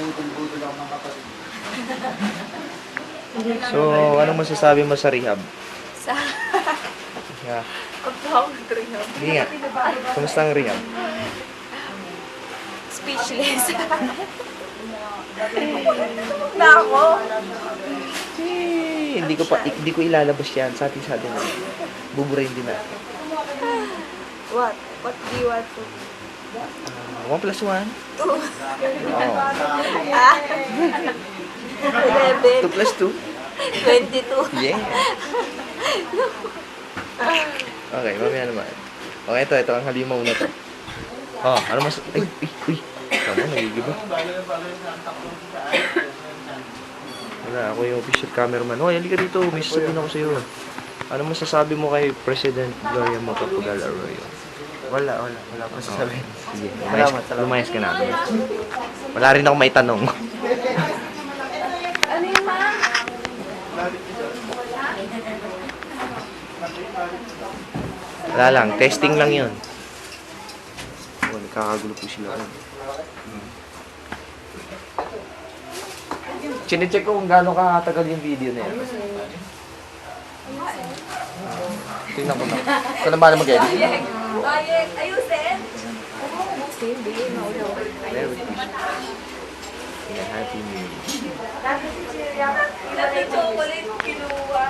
Budol-budol ako ng kapatid. So, anong masasabi mo sa rehab? Sa... Yeah. Pagpawag rehab. Hindi nga. Kumusta ang rehab? Speechless. Na ako. Hindi ko ilalabas yan. Sati-sati na. Buburayin din natin. What? What do you want to 1 plus 1? 2? Oh. Ah? 2 11? plus 2? 22? Yeah. Okay, mamaya naman. Okay, ito ang halimaw na to. Oh, ano mas... Ay. Tama, nagigiba. Wala, ako yung official cameraman. Oh, halika dito. May sasabihin ako sa'yo. Ano masasabi mo kay President Gloria Macapagal Arroyo? Wala pa sasabihin. Sige, Salamat. lumayas ka na. Wala rin ako may tanong. Ano yun, ma? Wala lang, testing lang yun. Oh, nagkakagulo po sila. Chine-check ko kung gaano katagal yung video na yan. Tingnan ko na. Ikaw na ba na mag-edit? Ayusin! Hindi, maulaw. Merry Christmas. And Happy New Year. Dati si Chiria, ilan na chocolate kinuha.